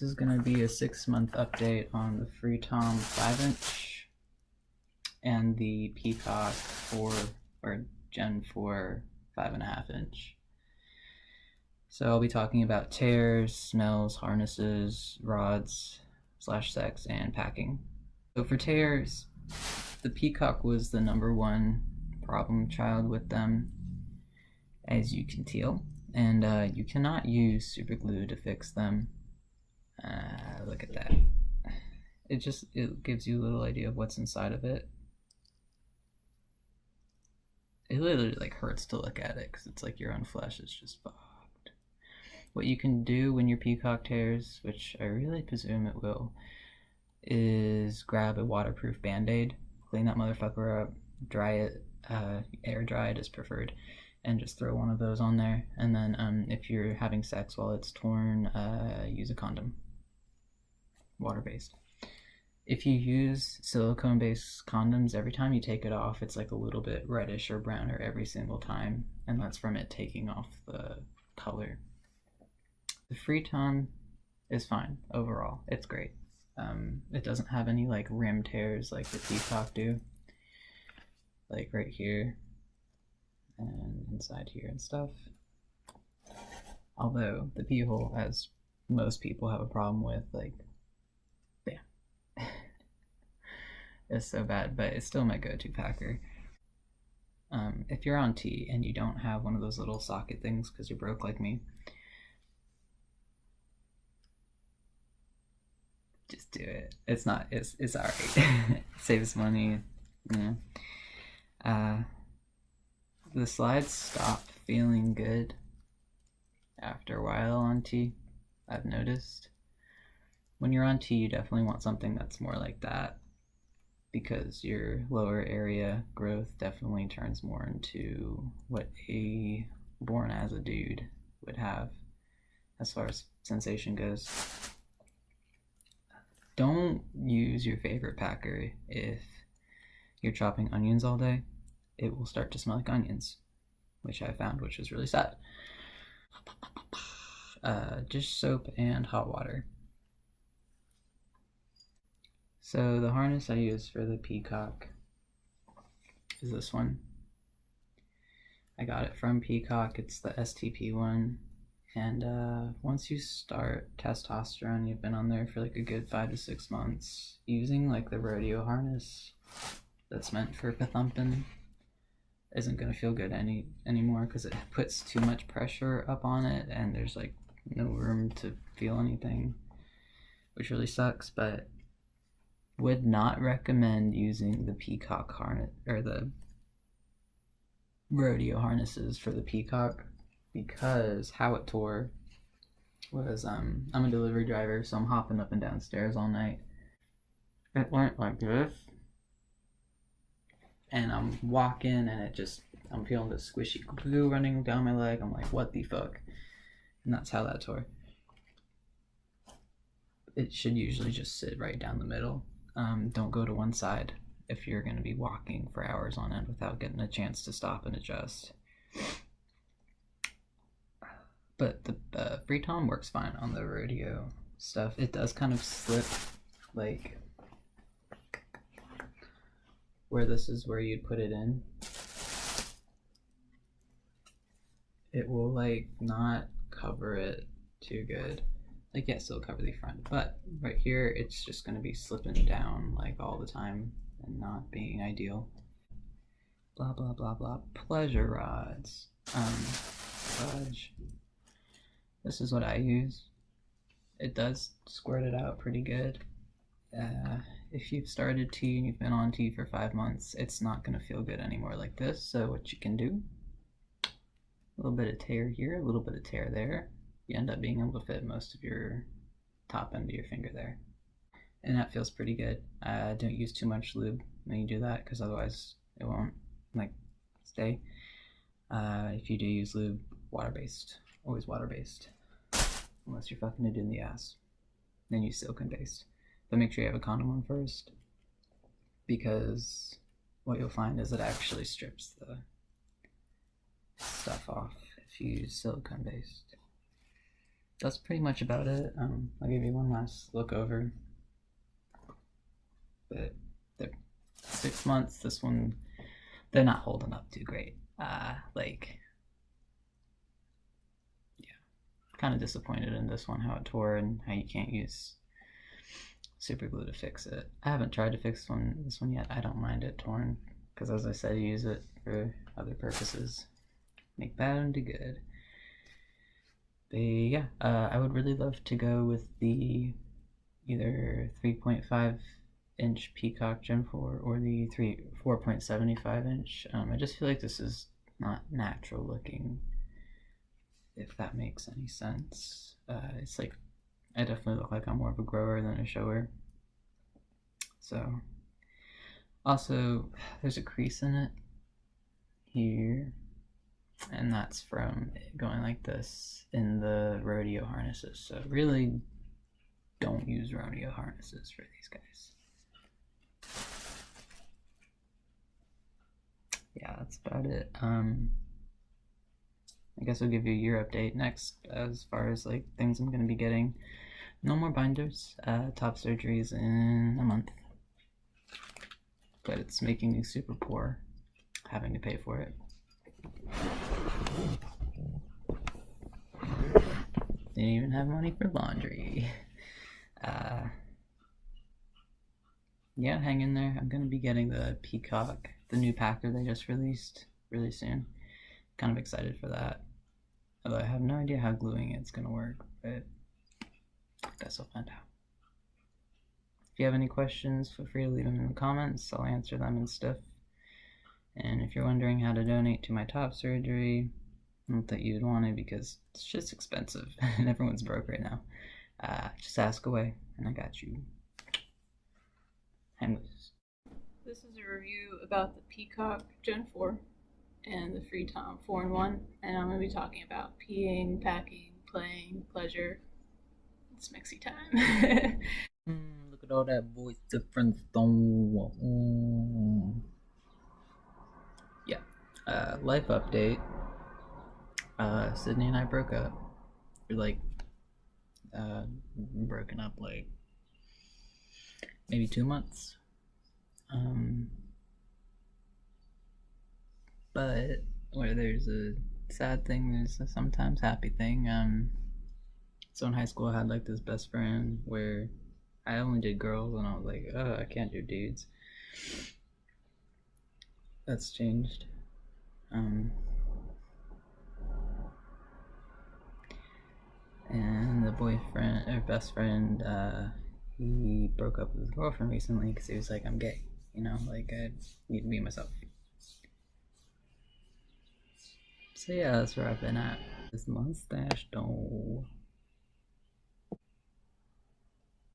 This is going to be a 6-month update on the Freetom 5" and the Peecock 4 or Gen 4 5.5". So I'll be talking about tears, smells, harnesses, rods, /sex, and packing. So for tears, the Peecock was the #1 problem child with them, as you can tell, and you cannot use super glue to fix them. Look at that. It gives you a little idea of what's inside of it. It literally like hurts to look at it because it's like your own flesh is just fucked. What you can do when your Peecock tears, which I really presume it will, is grab a waterproof band-aid, clean that motherfucker up, dry it, air dry it is preferred, and just throw one of those on there. And then if you're having sex while it's torn, use a condom, water-based. If you use silicone-based condoms, every time you take it off, it's like a little bit reddish or browner every single time, and that's from it taking off the color. The Freetom is fine overall. It's great. It doesn't have any like rim tears like the Peecock do, like right here and inside here and stuff. Although the pee hole, as most people have a problem with, like, bam, it's so bad, but it's still my go-to packer. If you're on T and you don't have one of those little socket things because you're broke like me, just do it. It's alright. Saves money. Yeah. The slides stop feeling good after a while on T, I've noticed. When you're on T, you definitely want something that's more like that, because your lower area growth definitely turns more into what a born as a dude would have as far as sensation goes. Don't use your favorite packer if you're chopping onions all day. It will start to smell like onions, which I found, which is really sad. Dish soap and hot water. So the harness I use for the Peecock is this one. I got it from Peecock. It's the STP one. And once you start testosterone, you've been on there for like a good 5 to 6 months, using like the rodeo harness that's meant for pathumping isn't going to feel good anymore, because it puts too much pressure up on it and there's like no room to feel anything, which really sucks. But would not recommend using the Peecock harness or the rodeo harnesses for the Peecock, because how it tore was I'm a delivery driver, so I'm hopping up and down stairs all night. It went like this, and I'm walking and I'm feeling the squishy glue running down my leg. I'm like, what the fuck? And that's how that tore. It should usually just sit right down the middle. Don't go to one side if you're going to be walking for hours on end without getting a chance to stop and adjust. But the Freetom works fine on the rodeo stuff. It does kind of slip, like where this is where you'd put it in. It will like not cover it too good. Like, yes, it'll cover the front, but right here it's just going to be slipping down like all the time and not being ideal. Blah blah blah blah. Pleasure rods. Fudge. This is what I use. It does squirt it out pretty good. If you've started T and you've been on T for 5 months, it's not going to feel good anymore like this. So what you can do, a little bit of tear here, a little bit of tear there. You end up being able to fit most of your top end of your finger there. And that feels pretty good. Don't use too much lube when you do that, because otherwise it won't like stay. If you do use lube, water-based. Always water-based. Unless you're fucking it in the ass. Then use silicone-based. But make sure you have a condom on first, because what you'll find is it actually strips the stuff off if you use silicone-based. that's pretty much about it. I'll give you one last look over. But they're 6 months. This one, they're not holding up too great. Like, yeah, kind of disappointed in this one, how it tore and how you can't use super glue to fix it. I haven't tried to fix this one yet. I don't mind it torn because, as I said, I use it for other purposes. Make bad into good. But yeah, I would really love to go with the either 3.5-inch Peacock Gen 4 or the 4.75-inch. I just feel like this is not natural looking, if that makes any sense. It's like, I definitely look like I'm more of a grower than a shower. So, also, there's a crease in it here, and that's from going like this in the rodeo harnesses. So really don't use rodeo harnesses for these guys. Yeah, that's about it. I guess I'll give you a year update next as far as like things I'm going to be getting. No more binders. Top surgery is in a month. But it's making me super poor having to pay for it. Didn't even have money for laundry. Yeah, hang in there. I'm going to be getting the Peacock, the new packer they just released really soon. Kind of excited for that. Although I have no idea how gluing it's going to work, but I guess I'll find out. If you have any questions, feel free to leave them in the comments. I'll answer them and stuff. And if you're wondering how to donate to my top surgery, not that you'd want to because it's just expensive and everyone's broke right now. Just ask away and I got you. Hang loose. This is a review about the Peacock Gen 4 and the Freetom 4-in-1, and I'm going to be talking about peeing, packing, playing, pleasure. It's mixy time. Look at all that voice difference. Yeah. Life update. Sydney and I broke up. We're like, broken up like maybe 2 months. But where there's a sad thing, there's a sometimes happy thing. So in high school, I had like this best friend where I only did girls, and I was like, oh, I can't do dudes. That's changed. And the boyfriend, or best friend, he broke up with his girlfriend recently because he was like, I'm gay. You know, like, I need to be myself. So yeah, that's where I've been at. This mustache though.